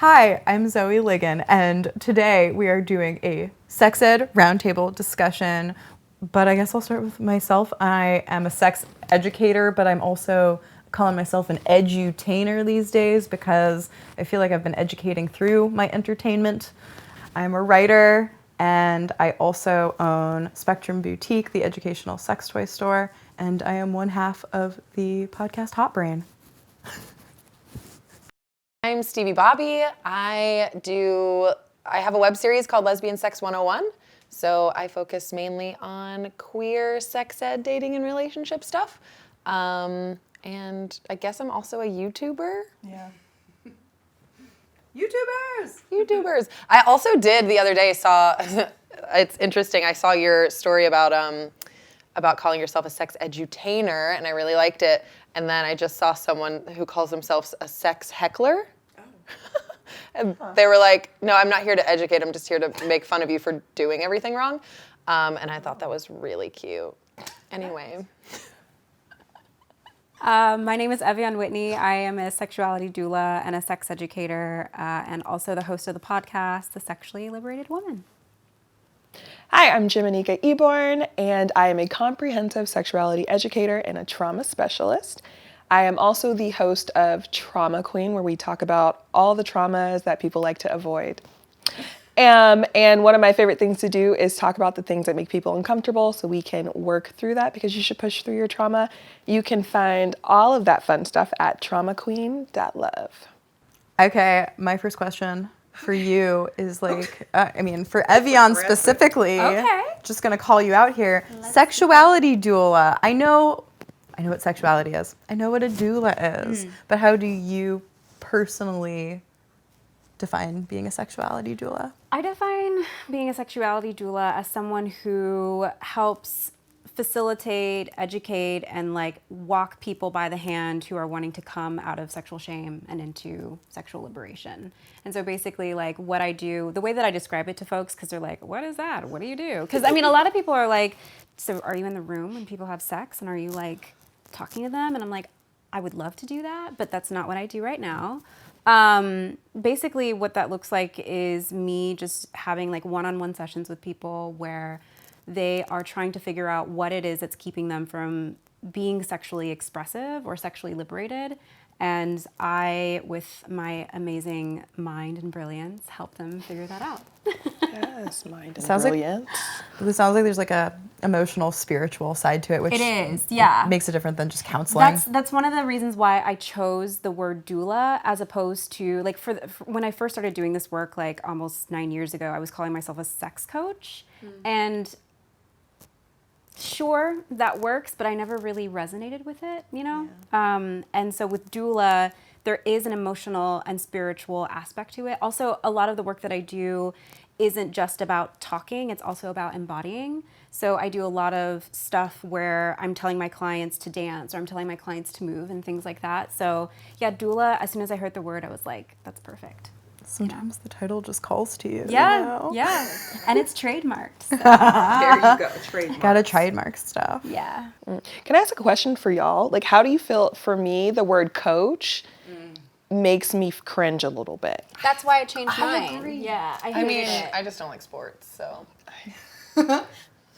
Hi, I'm Zoë Ligon, and today we are doing a sex ed roundtable discussion, but I guess I'll start with myself. I am a sex educator, but I'm also calling myself an edutainer these days because I feel like I've been educating through my entertainment. I'm a writer, and I also own Spectrum Boutique, the educational sex toy store, and I am one half of the podcast Hot Brain. I'm Stevie Boebi. I have a web series called Lesbian Sex 101. So I focus mainly on queer sex ed, dating, and relationship stuff. And I guess I'm also a YouTuber. Yeah. YouTubers. I also did the other day it's interesting. I saw your story about calling yourself a sex edutainer, and I really liked it. And then I just saw someone who calls themselves a sex heckler. Oh. And they were like, no, I'm not here to educate. I'm just here to make fun of you for doing everything wrong. And I thought that was really cute. Anyway. My name is Whitney. I am a sexuality doula and a sex educator, and also the host of the podcast, The Sexually Liberated Woman. Hi, I'm Jimanekia Eborn, and I am a comprehensive sexuality educator and a trauma specialist. I am also the host of Trauma Queen, where we talk about all the traumas that people like to avoid. And one of my favorite things to do is talk about the things that make people uncomfortable so we can work through that, because you should push through your trauma. You can find all of that fun stuff at traumaqueen.love. Okay, my first question for you is for Evian specifically, just gonna call you out here. Sexuality doula. I know what sexuality is. I know what a doula is, but how do you personally define being a sexuality doula? I define being a sexuality doula as someone who helps facilitate, educate, and walk people by the hand who are wanting to come out of sexual shame and into sexual liberation. And so basically what I do, the way that I describe it to folks, because they're like, what is that? What do you do? Because a lot of people are like, so are you in the room when people have sex and are you talking to them? And I'm like, I would love to do that, but that's not what I do right now. Basically what that looks like is me just having one-on-one sessions with people where they are trying to figure out what it is that's keeping them from being sexually expressive or sexually liberated. And I, with my amazing mind and brilliance, help them figure that out. Yes, mind and brilliance. It sounds like there's a emotional, spiritual side to it, which it is, yeah. Makes it different than just counseling. That's one of the reasons why I chose the word doula as opposed to when I first started doing this work almost 9 years ago, I was calling myself a sex coach. And sure, that works, but I never really resonated with it, Yeah. And so with doula, there is an emotional and spiritual aspect to it. Also, a lot of the work that I do isn't just about talking, it's also about embodying. So I do a lot of stuff where I'm telling my clients to dance or I'm telling my clients to move and things like that. So yeah, doula, as soon as I heard the word, I was like, that's perfect. Sometimes the title just calls to you. Yeah, yeah. And it's trademarked. So. There you go, trademark. Gotta trademark stuff. Yeah. Can I ask a question for y'all? How do you feel? For me, the word coach makes me cringe a little bit. That's why I changed mine. I agree. Yeah, I just don't like sports, so.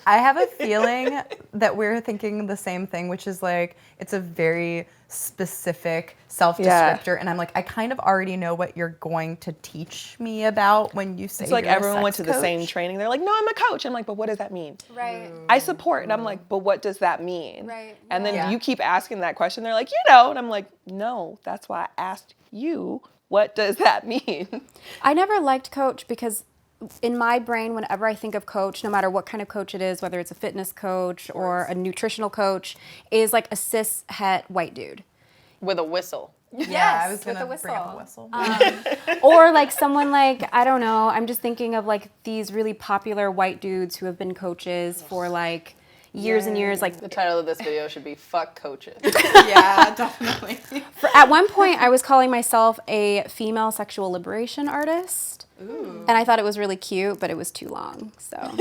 I have a feeling that we're thinking the same thing, which is it's a very specific self-descriptor, and I'm I kind of already know what you're going to teach me about when you say it's you're everyone a went sex to the coach. same training. They're like, no, I'm a coach. I'm like, but what does that mean? Right. I support, and I'm like, but what does that mean? Right. And then you keep asking that question. They're like, and I'm like, no, that's why I asked you, what does that mean? I never liked coach because in my brain, whenever I think of coach, no matter what kind of coach it is, whether it's a fitness coach or a nutritional coach, is a cis het white dude. With a whistle. Yeah, I was gonna bring up a whistle. Or someone I don't know, I'm just thinking of these really popular white dudes who have been coaches for years and years. The title of this video should be "Fuck Coaches." Yeah, definitely. At one point, I was calling myself a female sexual liberation artist. Ooh. And I thought it was really cute, but it was too long, so.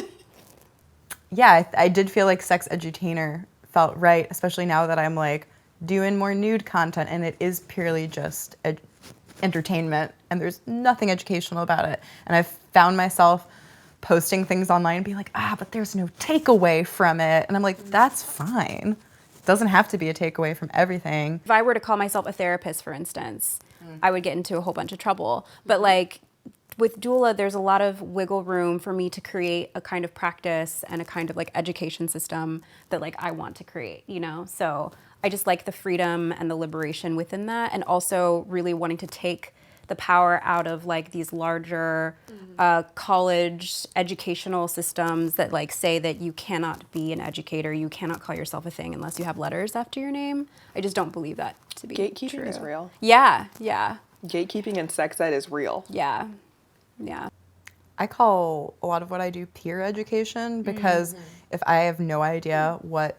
Yeah, I did feel like sex edutainer felt right, especially now that I'm doing more nude content, and it is purely just entertainment and there's nothing educational about it. And I've found myself posting things online and being like, but there's no takeaway from it. And I'm like, that's fine. It doesn't have to be a takeaway from everything. If I were to call myself a therapist, for instance, I would get into a whole bunch of trouble. But like with doula, there's a lot of wiggle room for me to create a kind of practice and a kind of like education system that like I want to create, you know? So I just like the freedom and the liberation within that, and also really wanting to take the power out of like these larger college educational systems that like say that you cannot be an educator, you cannot call yourself a thing unless you have letters after your name. I just don't believe that to be Gatekeeping true. is real. Yeah. Gatekeeping in sex ed is real. Yeah. I call a lot of what I do peer education because if I have no idea what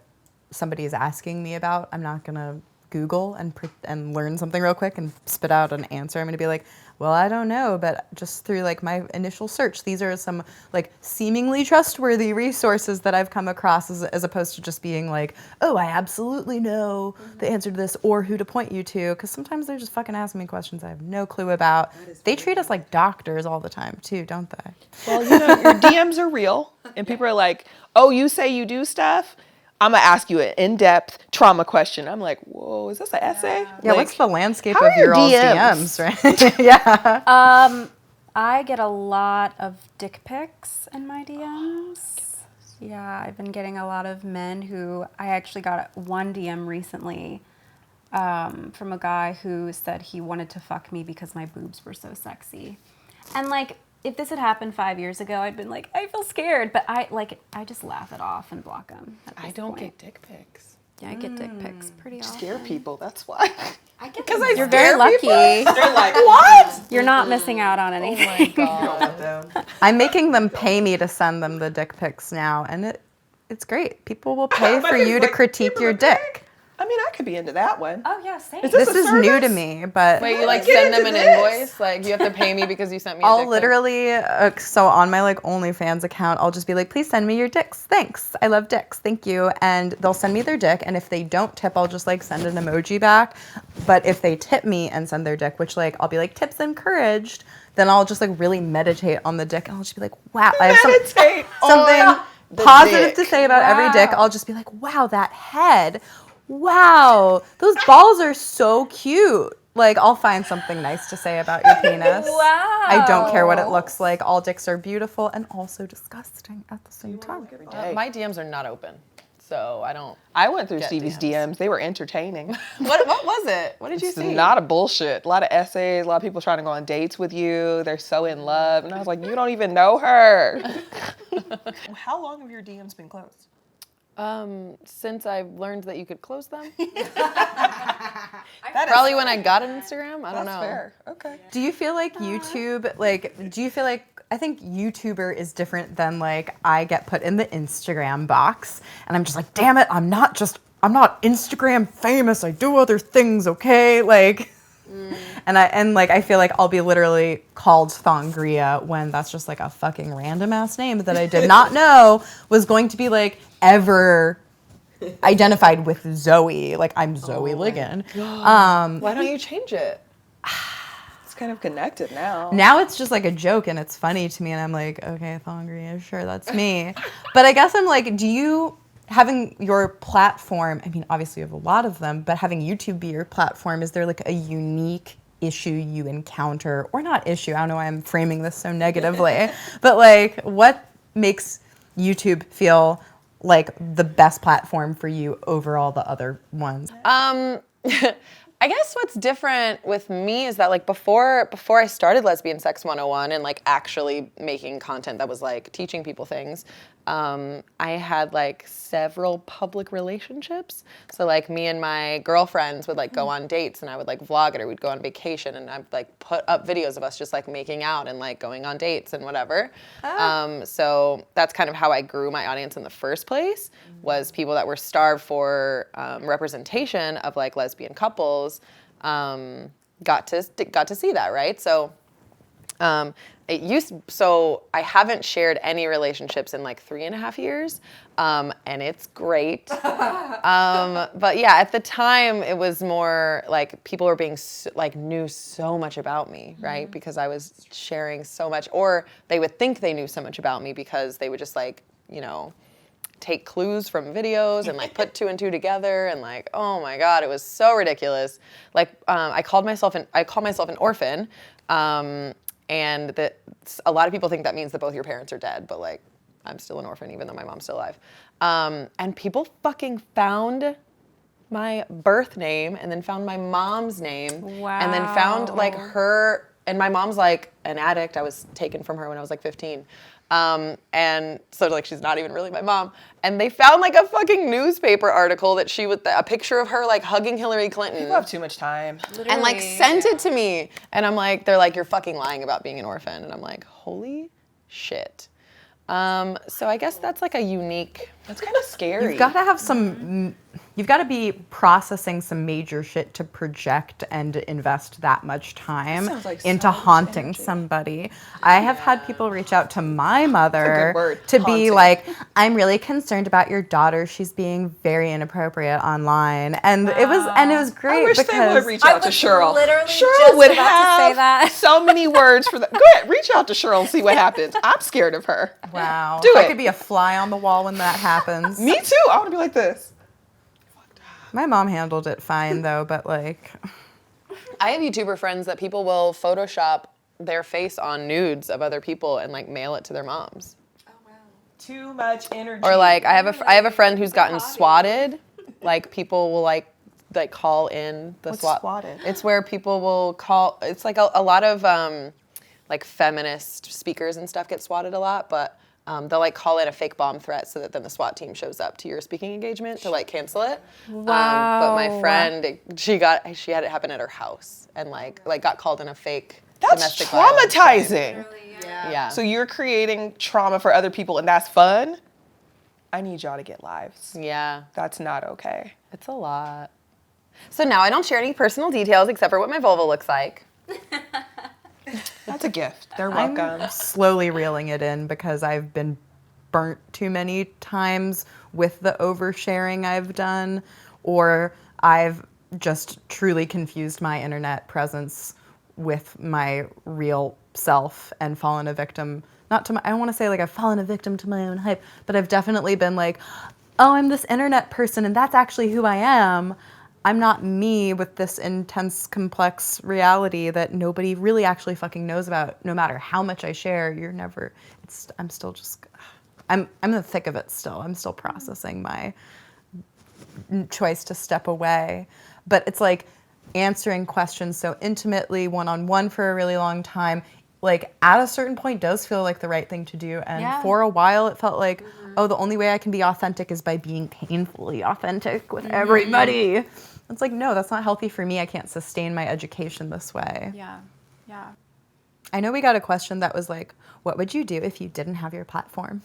somebody is asking me about, I'm not going to Google and learn something real quick and spit out an answer. I'm going to be like, well, I don't know, but just through like my initial search, these are some like seemingly trustworthy resources that I've come across as opposed to just being like, oh, I absolutely know the answer to this or who to point you to. Because sometimes they're just fucking asking me questions I have no clue about. They treat us like doctors all the time too, don't they? Well, you know, your DMs are real and people are like, oh, you say you do stuff? I'm going to ask you an in-depth trauma question. I'm like, whoa, is this an essay? Yeah, like, what's the landscape how of are your your all's DMs? DMs, right? Yeah. I get a lot of dick pics in my DMs. Yeah, I've been getting a lot of men who, I actually got one DM recently from a guy who said he wanted to fuck me because my boobs were so sexy. And like, if this had happened 5 years ago, I'd been like, I feel scared, but I just laugh it off and block them. I don't get dick pics. Yeah, I get dick pics pretty often. Scare people, that's why. You're very lucky. They're like, what? You're not missing out on anything. Oh my God. I'm making them pay me to send them the dick pics now, and it's great. People will pay for you to critique your dick. I mean, I could be into that one. Oh yeah, same. This is new to me, but Wait, you like Get send them into an this. invoice? Like you have to pay me because you sent me a I'll dick pic? literally, so on my like OnlyFans account, I'll just be like, please send me your dicks. Thanks. I love dicks. Thank you. And they'll send me their dick. And if they don't tip, I'll just like send an emoji back. But if they tip me and send their dick, which like I'll be like, tips encouraged, then I'll just like really meditate on the dick. And I'll just be like, wow, I have Meditate something on the positive dick. to say about every dick. I'll just be like, wow, that head. Wow, those balls are so cute. Like, I'll find something nice to say about your penis. Wow. I don't care what it looks like. All dicks are beautiful and also disgusting at the same time. My DMs are not open, so I don't. I went through Get Stevie's DMs. DMs. They were entertaining. What was it? What did you It's see? a lot of bullshit. A lot of essays. A lot of people trying to go on dates with you. They're so in love. And I was like, you don't even know her. How long have your DMs been closed? Since I've learned that you could close them. That is- Probably when I got an Instagram. I don't That's know. fair. Okay. Do you feel like YouTube, I think YouTuber is different than like I get put in the Instagram box and I'm just like, damn it, I'm not Instagram famous. I do other things, okay? Like, and I feel like I'll be literally called Thongria when that's just like a fucking random ass name that I did not know was going to be like ever identified with Zoe. Like I'm Zoë Ligon. Why don't you change it? It's kind of connected now. Now it's just like a joke and it's funny to me and I'm like, okay, Thongria, sure, that's me. But I guess I'm like, having your platform, I mean, obviously you have a lot of them, but having YouTube be your platform, is there like a unique issue you encounter, or not issue, I don't know why I'm framing this so negatively, but like what makes YouTube feel like the best platform for you over all the other ones? I guess what's different with me is that like before I started Lesbian Sex 101 and like actually making content that was like teaching people things, I had like several public relationships. So like me and my girlfriends would like go on dates and I would like vlog it, or we'd go on vacation and I'd like put up videos of us just like making out and like going on dates and whatever. So that's kind of how I grew my audience in the first place, was people that were starved for representation of like lesbian couples. Got to see that, right? So So I haven't shared any relationships in like 3.5 years, and it's great. But yeah, at the time it was more like people were being knew so much about me, right? Because I was sharing so much, or they would think they knew so much about me because they would just like, take clues from videos and like put 2 and 2 together, and like, oh my God, it was so ridiculous. Like, I call myself an orphan. And that a lot of people think that means that both your parents are dead, but like I'm still an orphan even though my mom's still alive. And people fucking found my birth name and then found my mom's name. Wow. And then found like her, and my mom's like an addict. I was taken from her when I was like 15. And so like she's not even really my mom. And they found like a fucking newspaper article that she with a picture of her like hugging Hillary Clinton. People have too much time. Literally. And like sent it to me. And I'm like, they're like, you're fucking lying about being an orphan. And I'm like, holy shit. So I guess that's like a unique. That's kind of scary. You've got to have you've got to be processing some major shit to project and invest that much time like into so much haunting energy. somebody. I have had people reach out to my mother word, to be haunting. like, I'm really concerned about your daughter. She's being very inappropriate online. And it was great I wish because they would reach out to Cheryl. literally Cheryl just would about to have say that. so many words for that. Go ahead, reach out to Cheryl and see what happens. I'm scared of her. wow. Do I it. could be a fly on the wall when that happens. Me too. I want to be like this. My mom handled it fine though, but like I have YouTuber friends that people will Photoshop their face on nudes of other people and like mail it to their moms. Too much energy. Or like I have a friend who's gotten swatted. Like people will like call in the What's SWAT. swatted? It's where people will call. It's like a lot of like feminist speakers and stuff get swatted a lot, but they'll like call in a fake bomb threat so that then the SWAT team shows up to your speaking engagement to like cancel it. Wow. But my friend, she had it happen at her house and like got called in a fake That's domestic violence. traumatizing. Yeah. So you're creating trauma for other people, and that's fun? I need y'all to get lives. Yeah. That's not okay. It's a lot. So now I don't share any personal details except for what my vulva looks like. That's a gift. They're I'm welcome. slowly reeling it in because I've been burnt too many times with the oversharing I've done, or I've just truly confused my internet presence with my real self and fallen a victim. I don't want to say like I've fallen a victim to my own hype, but I've definitely been like, oh, I'm this internet person and that's actually who I am. I'm not me with this intense, complex reality that nobody really actually fucking knows about. No matter how much I share, I'm still just, I'm in the thick of it still. I'm still processing my choice to step away. But it's like answering questions so intimately, one-on-one for a really long time, like at a certain point does feel like the right thing to do. And for a while it felt like, oh, the only way I can be authentic is by being painfully authentic with everybody. It's like, no, that's not healthy for me. I can't sustain my education this way. Yeah. I know we got a question that was like, what would you do if you didn't have your platform?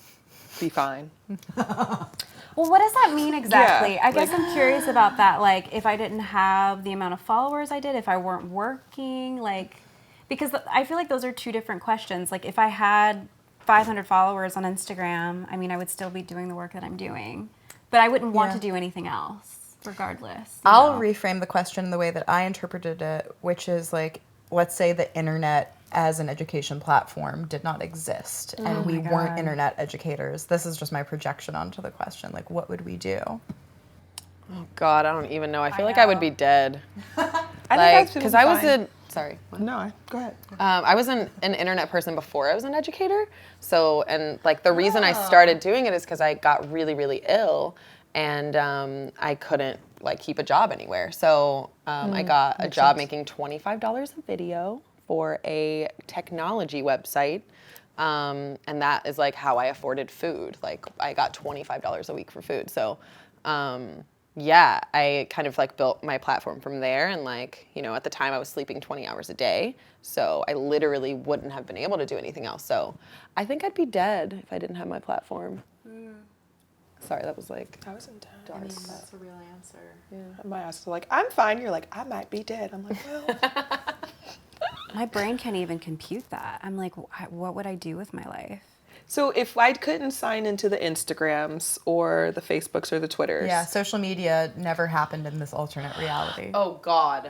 Be fine. Well, what does that mean exactly? Yeah, I guess I'm curious about that. Like, if I didn't have the amount of followers I did, if I weren't working, like, because I feel like those are two different questions. Like, if I had 500 followers on Instagram, I mean, I would still be doing the work that I'm doing, but I wouldn't want to do anything else. Regardless. I'll reframe the question in the way that I interpreted it, which is like, let's say the internet as an education platform did not exist and we weren't internet educators. This is just my projection onto the question. Like, what would we do? Oh God, I don't even know. I feel like I would be dead. Because I was sorry. No, go ahead. I was an internet person before I was an educator. So, and like the reason I started doing it is because I got really, really ill and I couldn't like keep a job anywhere. So I got a job making $25 a video for a technology website. And that is like how I afforded food. Like I got $25 a week for food. So yeah, I kind of like built my platform from there. And like, you know, at the time I was sleeping 20 hours a day. So I literally wouldn't have been able to do anything else. So I think I'd be dead if I didn't have my platform. Sorry, that was like... I was intense. dark. That's a real answer. Yeah. My ass was like, I'm fine. You're like, I might be dead. I'm like, well... My brain can't even compute that. I'm like, what would I do with my life? So if I couldn't sign into the Instagrams or the Facebooks or the Twitters. Yeah, social media never happened in this alternate reality. Oh God.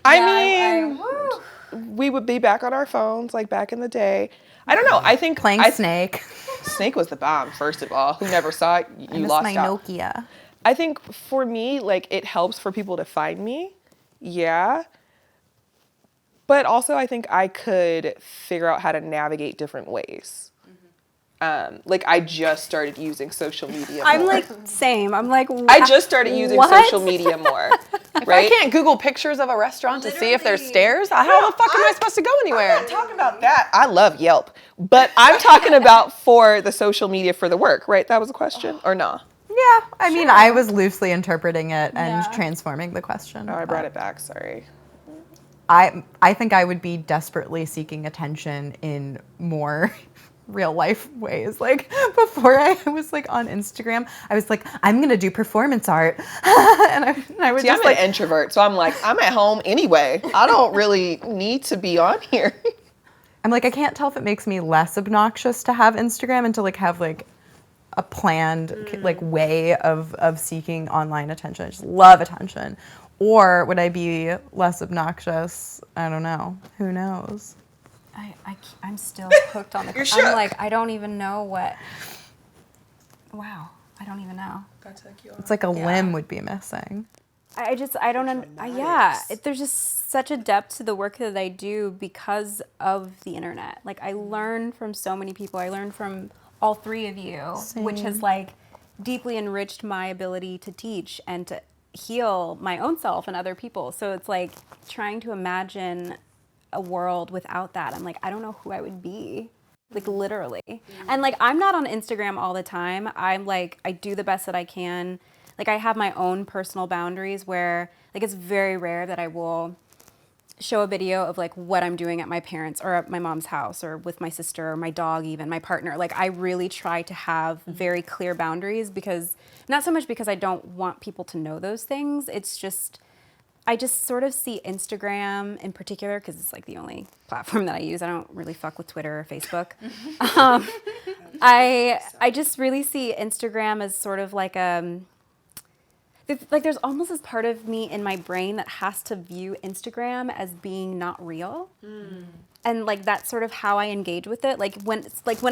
I mean, we would be back on our phones like back in the day. I don't know. I think Playing Snake. Snake was the bomb, first of all. Who never saw it, I you miss lost my out. Nokia. I think for me, like, it helps for people to find me. Yeah. But also, I think I could figure out how to navigate different ways. Like, I just started using social media more. I'm like, same. I'm like, I just started using what? social media more. I Right? can't Google pictures of a restaurant to see if there's stairs. How the fuck am I supposed to go anywhere? I'm not talking about that. I love Yelp. But I'm talking about for the social media for the work, right? That was a question? Or no? Yeah, I mean, I was loosely interpreting it and Yeah. transforming the question. Oh, I brought it back. Sorry. I think I would be desperately seeking attention in more real life ways. Like before I was like on Instagram, I was like, I'm gonna do performance art, and I would See, just I'm like, an introvert, so I'm like, I'm at home anyway. I don't really need to be on here. I'm like, I can't tell if it makes me less obnoxious to have Instagram and to like have like a planned like way of seeking online attention. I just love attention. Or would I be less obnoxious? I don't know. Who knows? I'm still hooked on the. You're I'm shook. like, I don't even know what. Wow, I don't even know. It's like a limb would be missing. I don't. Yeah, there's just such a depth to the work that I do because of the internet. Like I learn from so many people. I learn from all three of you, which has like deeply enriched my ability to teach and to heal my own self and other people. So it's like trying to imagine a world without that. I'm like, I don't know who I would be. Like literally. And like I'm not on Instagram all the time. I'm like I do the best that I can. Like I have my own personal boundaries where like it's very rare that I will show a video of like what I'm doing at my parents' or at my mom's house or with my sister or my dog, even my partner. Like I really try to have very clear boundaries because not so much because I don't want people to know those things. It's just I just sort of see Instagram in particular because it's like the only platform that I use. I don't really fuck with Twitter or Facebook. I just really see Instagram as sort of like there's almost this part of me in my brain that has to view Instagram as being not real. And like that's sort of how I engage with it. Like when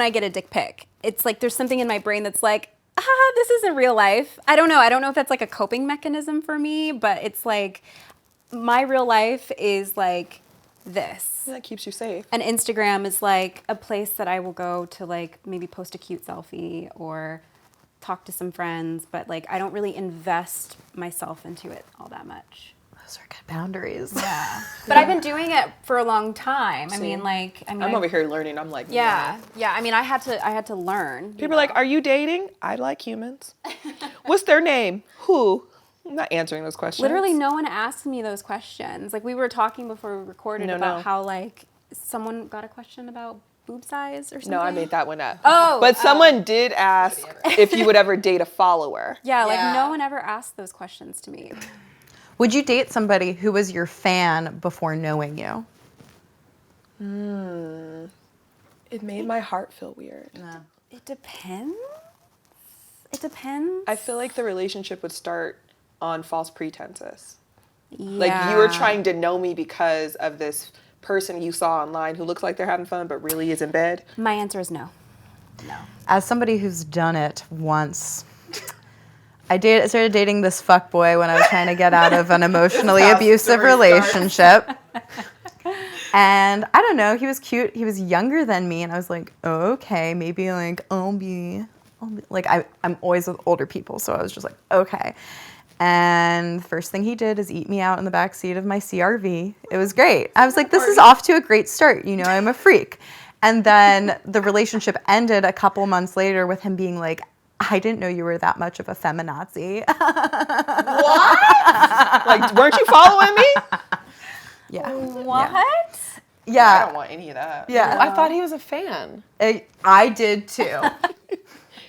I get a dick pic, it's like there's something in my brain that's like, this isn't real life. I don't know if that's like a coping mechanism for me, but it's like my real life is like this. That keeps you safe. And Instagram is like a place that I will go to like maybe post a cute selfie or talk to some friends, but like I don't really invest myself into it all that much. Those are good boundaries. Yeah. But I've been doing it for a long time. I'm over here learning. I'm like, yeah. Yeah, I mean I had to learn. People are like, are you dating? I like humans. What's their name? Who? I'm not answering those questions. Literally no one asked me those questions. Like we were talking before we recorded about how like someone got a question about boob size or something. No, I made that one up. Oh. But someone did ask if you would ever date a follower. Yeah, like no one ever asked those questions to me. Would you date somebody who was your fan before knowing you? It made my heart feel weird. It depends. It depends. I feel like the relationship would start on false pretenses. Yeah. Like you were trying to know me because of this person you saw online who looks like they're having fun but really is in bed. My answer is no. No. As somebody who's done it once, I started dating this fuckboy when I was trying to get out of an emotionally abusive relationship. And I don't know, he was cute. He was younger than me, and I was like, oh, okay, maybe like I'll be like I'm always with older people, so I was just like, okay. And the first thing he did is eat me out in the back seat of my CRV. It was great. I was like, this is off to a great start. You know, I'm a freak. And then the relationship ended a couple months later with him being like, I didn't know you were that much of a feminazi. What? Like, weren't you following me? Yeah. What? Yeah. I don't want any of that. Yeah. I thought he was a fan. I did too.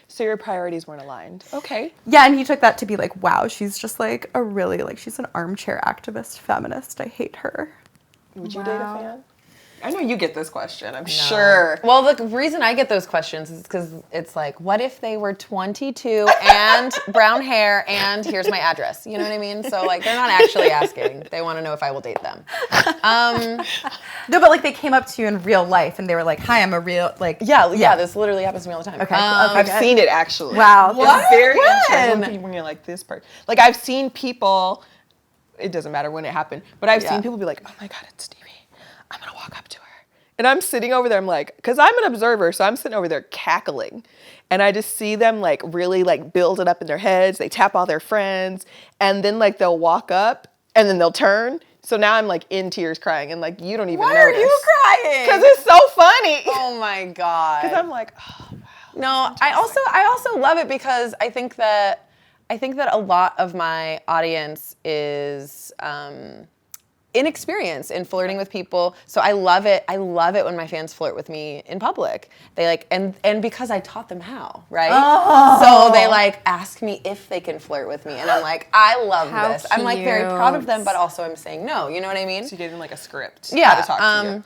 So your priorities weren't aligned. Okay. Yeah, and he took that to be like, wow, she's just like a really, like, she's an armchair activist feminist. I hate her. Would you date a fan? I know you get this question, I'm sure. Well, the reason I get those questions is because it's like, what if they were 22 and brown hair and here's my address? You know what I mean? So like, they're not actually asking. They want to know if I will date them. No, but like they came up to you in real life and they were like, hi, I'm a real, like. Yeah, this literally happens to me all the time. Okay. I've seen it actually. Wow. It's very When? interesting when you're like this part. Like I've seen people, it doesn't matter when it happened, but I've seen people be like, oh my God, it's Stevie. I'm gonna walk up to her. And I'm sitting over there, I'm like, because I'm an observer, so I'm sitting over there cackling. And I just see them like really like build it up in their heads. They tap all their friends. And then like they'll walk up and then they'll turn. So now I'm like in tears crying and like you don't even Why notice. are you crying? Because it's so funny. Oh my God. Because I'm like, oh wow. No, I also love it because I think that a lot of my audience is inexperienced in flirting with people. So I love it. I love it when my fans flirt with me in public. They like and because I taught them how, right? Oh. So they like ask me if they can flirt with me, and I'm like, I love How this. I'm like very proud of them, cute. but also I'm saying no. You know what I mean? So you gave them like a script. Yeah. How to talk to you.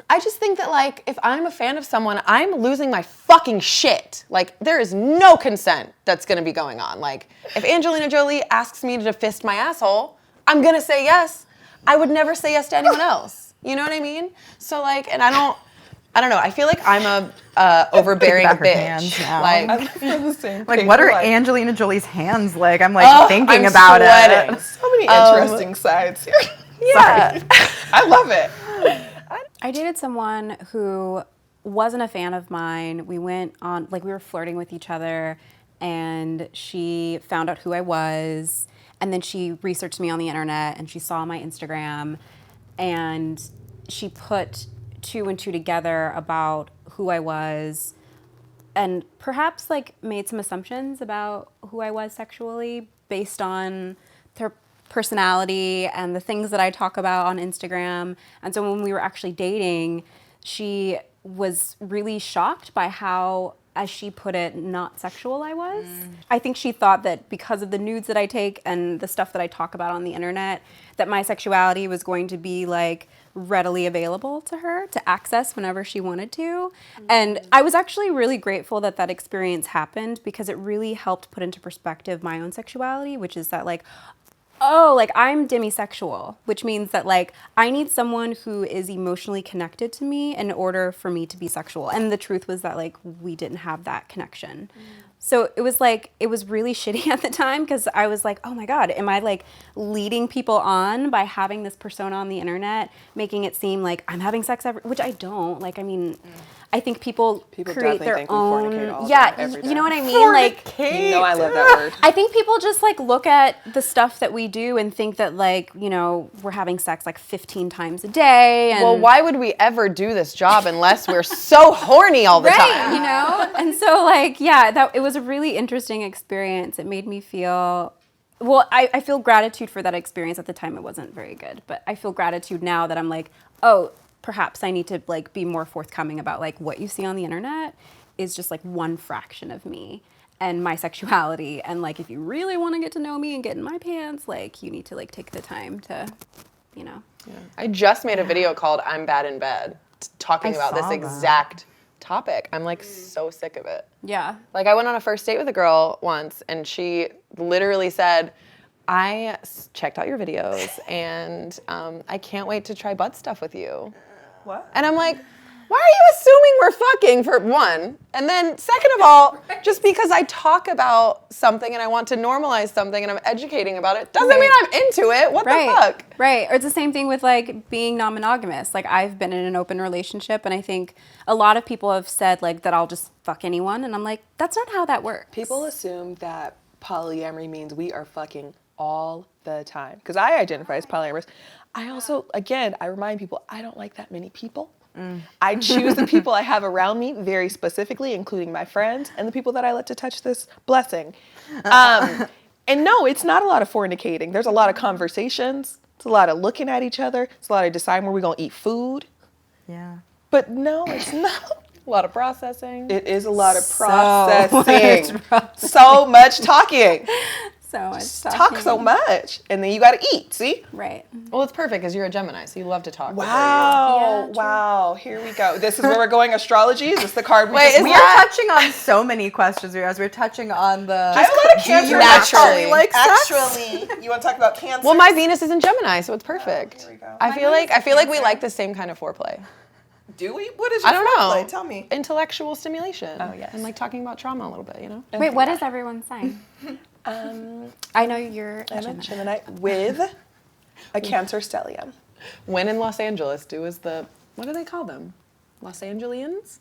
I just think that like if I'm a fan of someone, I'm losing my fucking shit. Like there is no consent that's gonna be going on. Like if Angelina Jolie asks me to fist my asshole, I'm gonna say yes. I would never say yes to anyone else. You know what I mean? So like, and I don't know. I feel like I'm a overbearing Think about her bitch. hands now. Like, I feel the same Like, thing. what are Like, Angelina Jolie's hands like? I'm like thinking I'm about sweating. it. so many interesting sides here. yeah. I love it. I dated someone who wasn't a fan of mine. We went on, like, we were flirting with each other, and she found out who I was, and then she researched me on the internet, and she saw my Instagram, and she put 2 and 2 together about who I was, and perhaps, like, made some assumptions about who I was sexually based on their personality and the things that I talk about on Instagram. And so when we were actually dating, she was really shocked by how, as she put it, not sexual I was. I think she thought that because of the nudes that I take and the stuff that I talk about on the internet, that my sexuality was going to be like readily available to her to access whenever she wanted to. And I was actually really grateful that that experience happened, because it really helped put into perspective my own sexuality, which is that like, oh, like I'm demisexual, which means that like I need someone who is emotionally connected to me in order for me to be sexual. And the truth was that like we didn't have that connection. So it was like, it was really shitty at the time, because I was like, oh my God, am I like leading people on by having this persona on the internet, making it seem like I'm having sex which I don't. Like, I mean, I think people create definitely their think we fornicate all own, day, every day. you know what I mean? Like, You know I love that word. I think people just like look at the stuff that we do and think that like, you know, we're having sex like 15 times a day. And Well, why would we ever do this job unless we're so horny all the time? you know? And so like, yeah, it was a really interesting experience. It made me feel, well, I feel gratitude for that experience. At the time it wasn't very good, but I feel gratitude now that I'm like, oh, perhaps I need to like be more forthcoming about like what you see on the internet is just like one fraction of me and my sexuality. And like, if you really want to get to know me and get in my pants, like you need to like take the time to, you know. Yeah. I just made a video called I'm Bad in Bed, talking about this saw that. exact topic. I'm like so sick of it. Yeah. Like I went on a first date with a girl once and she literally said, I checked out your videos and I can't wait to try butt stuff with you. What? And I'm like, why are you assuming we're fucking, for one? And then second of all, just because I talk about something and I want to normalize something and I'm educating about it, doesn't mean I'm into it. What the fuck? Right. Or it's the same thing with like being non-monogamous. Like I've been in an open relationship and I think a lot of people have said like that I'll just fuck anyone. And I'm like, that's not how that works. People assume that polyamory means we are fucking all the time. Because I identify as polyamorous. I also, again, I remind people, I don't like that many people. I choose the people I have around me very specifically, including my friends and the people that I let to touch this blessing. And no, it's not a lot of fornicating. There's a lot of conversations. It's a lot of looking at each other. It's a lot of deciding where we're going to eat food. Yeah. But no, it's not. A lot of processing. It is a lot of processing. So much talking. So much Talk so much, and then you got to eat. See? Right. Well, it's perfect because you're a Gemini, so you love to talk. Wow. Yeah, Wow. Here we go. This is where we're going. Astrology. Is this the card? Wait, We are touching on so many questions as we're touching on the. I have a lot of Cancer naturally like sex? Actually, you want to talk about Cancer? Well, my Venus is in Gemini, so it's perfect. here we go. I feel like we like the same kind of foreplay. Do we? What is your I don't know. foreplay? Tell me. Intellectual stimulation. Oh, yes. And like talking about trauma a little bit, you know? Wait, what is everyone's sign? I know you're a I'm a Gemini. Gemini with a Cancer stellium. When in Los Angeles, what do they call them? Los Angelians?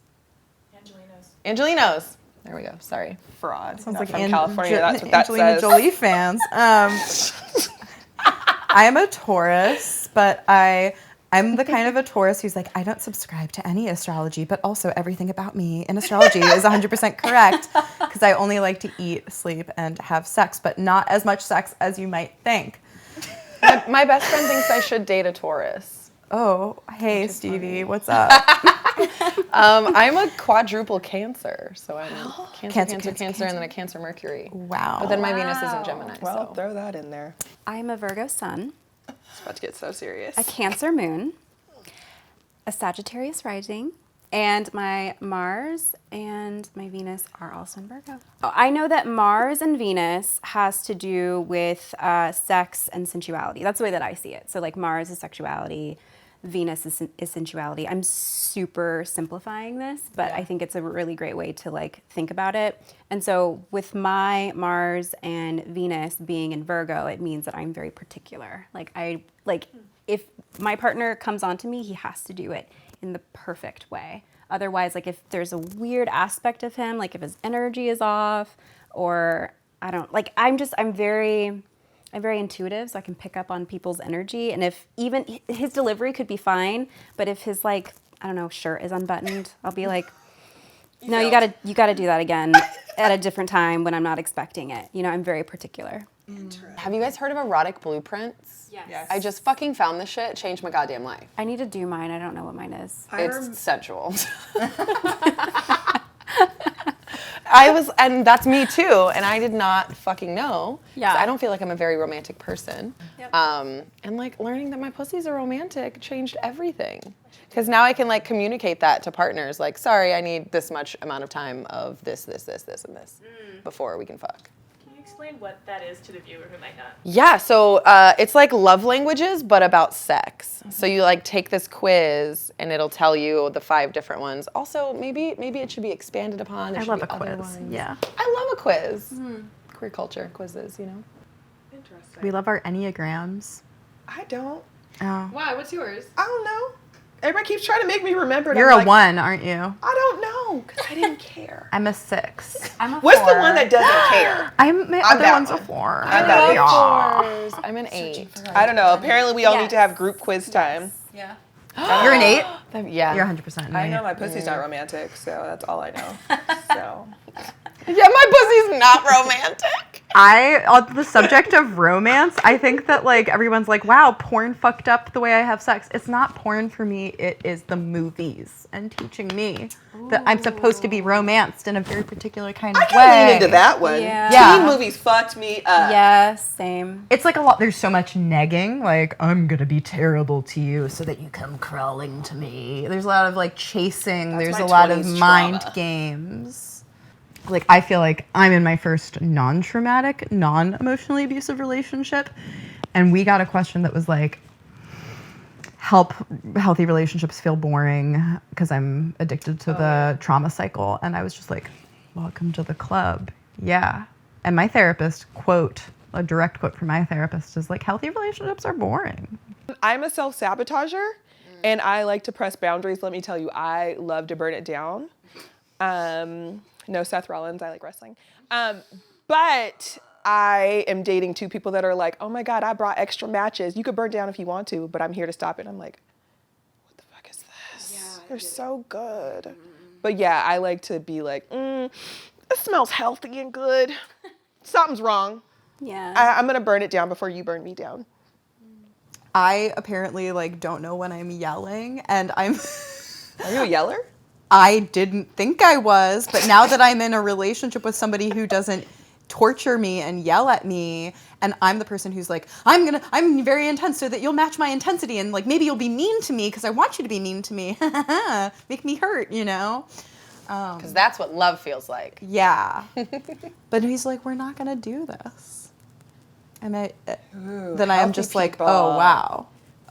Angelinos. There we go. Sorry. Fraud. Sounds Not like from California. That's what that Angelina says. Jolie fans. I am a Taurus, but I'm the kind of a Taurus who's like, I don't subscribe to any astrology, but also everything about me in astrology is 100% correct because I only like to eat, sleep, and have sex, but not as much sex as you might think. My best friend thinks I should date a Taurus. Oh, hey, Stevie, what's up? I'm a quadruple Cancer, so I'm Cancer, Cancer. and then a Cancer Mercury. Wow. But then my Venus is in Gemini. Well, so. throw that in there. I am a Virgo sun, It's about to get so serious. a Cancer moon, a Sagittarius rising, and my Mars and my Venus are also in Virgo. I know that Mars and Venus has to do with sex and sensuality. That's the way that I see it. So like Mars is sexuality, Venus is sensuality. I'm super simplifying this, but I think it's a really great way to like think about it. And so with my Mars and Venus being in Virgo, it means that I'm very particular. If my partner comes onto me, he has to do it in the perfect way. Otherwise, like if there's a weird aspect of him, like if his energy is off or I don't like, I'm very intuitive, so I can pick up on people's energy. And if even his delivery could be fine, but if his like, I don't know, shirt is unbuttoned, I'll be like, no, you gotta do that again at a different time when I'm not expecting it. You know, I'm very particular. Have you guys heard of erotic blueprints? Yes. I just fucking found this shit, changed my goddamn life. I need to do mine. I don't know what mine is. It's sensual. And that's me too, and I did not fucking know. Yeah. 'Cause I don't feel like I'm a very romantic person. Yep. And like learning that my pussies are romantic changed everything. Because now I can like communicate that to partners, like, sorry, I need this much amount of time of this, and this before we can fuck. Can you explain what that is to the viewer who might not? Yeah, so it's like love languages, but about sex. So you like take this quiz, and it'll tell you the 5 different ones. Also, maybe it should be expanded upon. There I should love be a quiz. other ones. Yeah. I love a quiz. Queer culture quizzes, you know. Interesting. We love our Enneagrams. I don't. Oh. Why? What's yours? I don't know. Everybody keeps trying to make me remember it. You're I'm a like, 1, aren't you? I don't know, because I didn't care. I'm a 6. I'm a What's 4. the one that doesn't care? My I'm other that one's a one. 4. I'm that I bitch. love 4s. I'm an 8. I don't know. Apparently, we all need to Yes. have group quiz time. Yeah. You're an 8? Yeah. You're 100% an 8. I know my pussy's not romantic, so that's all I know. So Yeah, my pussy's not romantic. On the subject of romance, I think that like everyone's like, wow, porn fucked up the way I have sex. It's not porn for me. It is the movies and teaching me that I'm supposed to be romanced in a very particular kind of I way. can lean into that one. Yeah. Yeah. Teen movies fucked me up. Yes, same. It's like a lot. There's so much negging. Like, I'm going to be terrible to you so that you come crawling to me. There's a lot of like chasing. That's There's my a lot of 20s mind trauma. games. Like, I feel like I'm in my first non-traumatic, non-emotionally abusive relationship. And we got a question that was like, help healthy relationships feel boring because I'm addicted to the trauma cycle. And I was just like, welcome to the club. Yeah. And my therapist, a direct quote from my therapist is like, healthy relationships are boring. I'm a self-sabotager, and I like to press boundaries. Let me tell you, I love to burn it down. No Seth Rollins, I like wrestling. But I am dating 2 people that are like, oh my God, I brought extra matches. You could burn down if you want to, but I'm here to stop it. I'm like, what the fuck is this? Yeah, they're so good. But yeah, I like to be like, it smells healthy and good. Something's wrong. Yeah. I'm gonna burn it down before you burn me down. I apparently like don't know when I'm yelling and I'm Are you a yeller? I didn't think I was, but now that I'm in a relationship with somebody who doesn't torture me and yell at me, and I'm the person who's like, I'm very intense so that you'll match my intensity, and like maybe you'll be mean to me because I want you to be mean to me. Make me hurt, you know? Because that's what love feels like. Yeah. But he's like, we're not gonna do this. And then I am just healthy like, people. oh wow.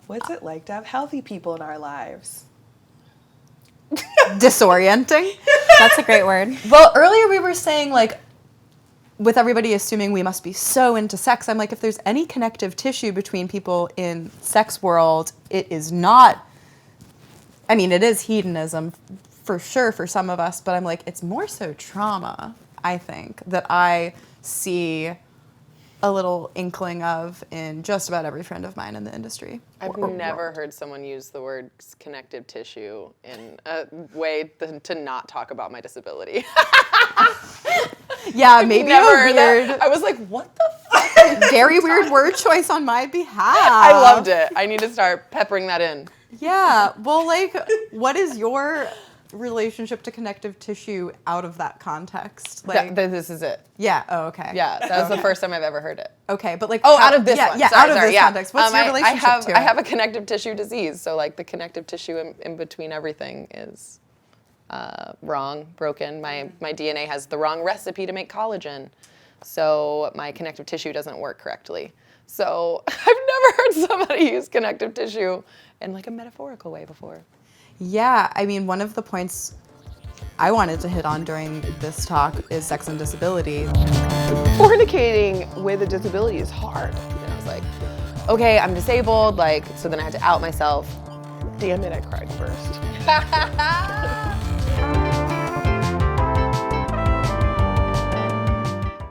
What's it like to have healthy people in our lives? Disorienting. That's a great word. Well, earlier we were saying, like, with everybody assuming we must be so into sex, I'm like, if there's any connective tissue between people in sex world, it is not, I mean, it is hedonism for sure for some of us, but I'm like, it's more so trauma, I think, that I see a little inkling of in just about every friend of mine in the industry. I've never heard someone use the word connective tissue in a way to not talk about my disability. Yeah, maybe Never a heard weird, that. I was like, what the fuck? very weird word choice on my behalf. I loved it. I need to start peppering that in. Yeah, well, like, what is your relationship to connective tissue out of that context? Like, This is it. yeah, oh, okay. Yeah, that was the first time I've ever heard it. Okay, but like, Oh, out of this one. Yeah, Sorry, out of this context. What's your relationship to it? I have a connective tissue disease, so like the connective tissue in between everything is wrong, broken. My DNA has the wrong recipe to make collagen, so my connective tissue doesn't work correctly. So I've never heard somebody use connective tissue in like a metaphorical way before. Yeah, I mean, one of the points I wanted to hit on during this talk is sex and disability. Fornicating with a disability is hard. And I was like, okay, I'm disabled, like, so then I had to out myself. Damn it, I cried first.